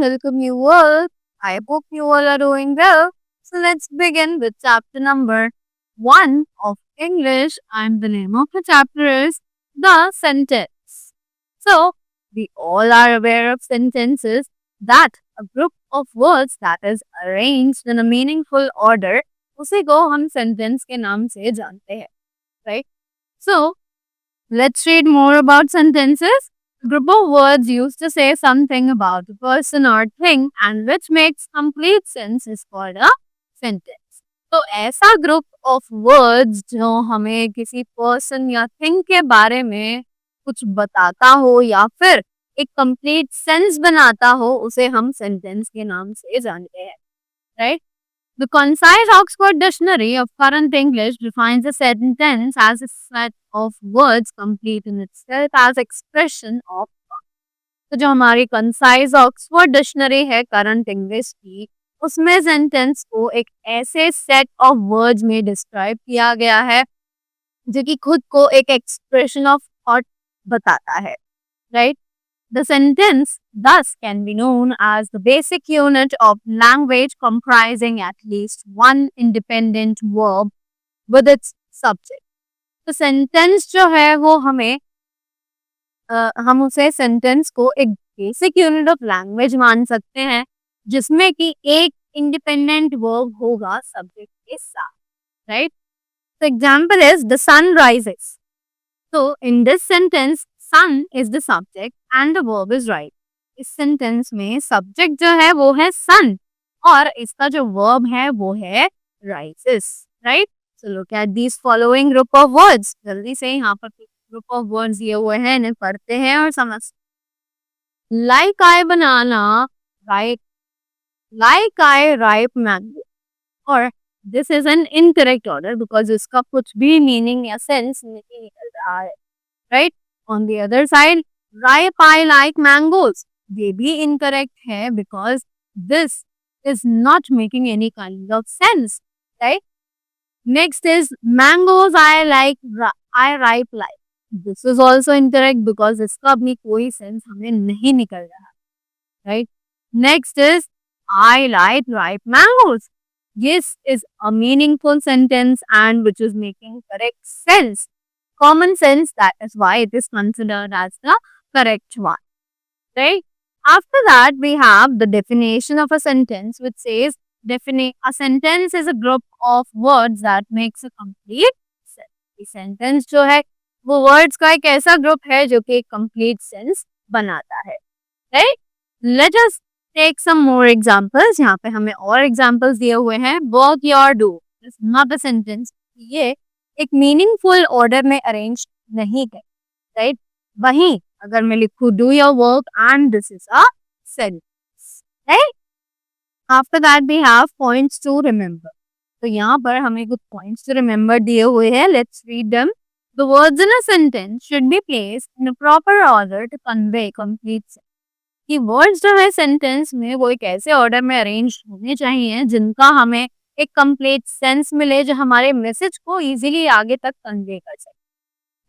welcome you all. I hope you all are doing well. So let's begin with chapter number 1 of English, and the name of the chapter is The Sentence. So, we all are aware of sentences, that a group of words that is arranged in a meaningful order, उसे को हम sentence के नाम से जानते हैं, right? So, let's read more about sentences. A group of words used to say something about a person or thing and which makes complete sense is called a sentence. तो ऐसा ग्रुप ऑफ वर्ड्स जो हमें किसी person या thing के बारे में कुछ बताता हो या फिर एक कंप्लीट सेंस बनाता हो, उसे हम सेंटेंस के नाम से जानते हैं, right? The Concise Oxford Dictionary of Current English defines a sentence as a set of words complete in itself as expression of thought. तो जो हमारी Concise Oxford Dictionary है करंट इंग्लिश की, उसमें सेंटेंस को एक ऐसे सेट ऑफ वर्ड्स में डिस्क्राइब किया गया है जो कि खुद को एक एक्सप्रेशन ऑफ थॉट बताता है, right? The sentence thus can be known as the basic unit of language comprising at least one independent verb with its subject. तो sentence जो है वो हमें हम उसे sentence को एक basic unit of language मान सकते हैं जिसमें कि एक independent verb होगा subject के साथ, right? The example is the sun rises. So in this sentence sun is the subject and the verb is rise. इस सेंटेंस में सब्जेक्ट जो है वो है सन और इसका जो वर्ब है वो है rises, right? So look at these following group of words. जल्दी से यहाँ पर ग्रुप ऑफ वर्ड्स दिए हुए हैं, इन्हें पढ़ते हैं और समझ. Like I banana, right? Like I ripe mango. और this is an incorrect order because इसका कुछ भी मीनिंग या सेंस नहीं निकल रहा है, right? On the other side, ripe I like mangoes. ये भी incorrect है because this is not making any kind of sense, right? Next is mangoes I like, I ripe like. This is also incorrect because इसका भी कोई sense हमें नहीं निकल रहा, right? Next is I like ripe mangoes. This is a meaningful sentence and which is making correct sense. Common sense, that is why it is considered as the correct one, right? After that, we have the definition of a sentence which says a sentence is a group of words that makes a complete sentence. Sentence जो है वो words का एक ऐसा group है जो कि complete sense बनाता है, right? Let us take some more examples. यहाँ पे हमें और examples दिए हुए हैं. Work your do is not a sentence. ये एक मीनिंगफुल ऑर्डर में अरेंज नहीं है, राइट? वहीं अगर मैं लिखूं do your work and this is a sentence, right? After that we have points to remember. तो यहाँ पर हमें कुछ पॉइंट्स टू रिमेंबर दिए हुए हैं. Let's read them. The words in a sentence should be placed in a proper order to convey complete sense. कि words जो है सेंटेंस में वो एक ऐसे ऑर्डर में अरेंज होने चाहिए जिनका हमें एक कंप्लीट सेंस मिले, जो हमारे मैसेज को इजीली आगे तक कन्वे कर सके,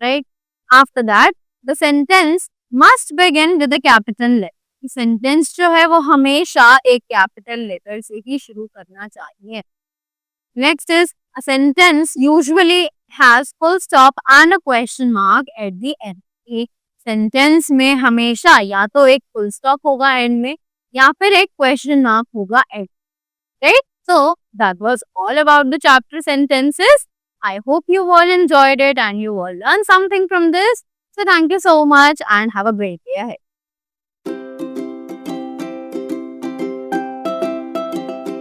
right? After that the sentence must begin with a capital letter. Sentence जो है वो हमेशा एक कैपिटल लेटर से ही शुरू करना चाहिए. Next is a sentence usually has full stop and a question mark at the end. Sentence में हमेशा या तो एक फुल स्टॉप होगा एंड में या फिर एक क्वेश्चन मार्क होगा and, right? So that was all about the chapter sentences. I hope you all enjoyed it and you all learned something from this. So thank you so much and have a great day ahead.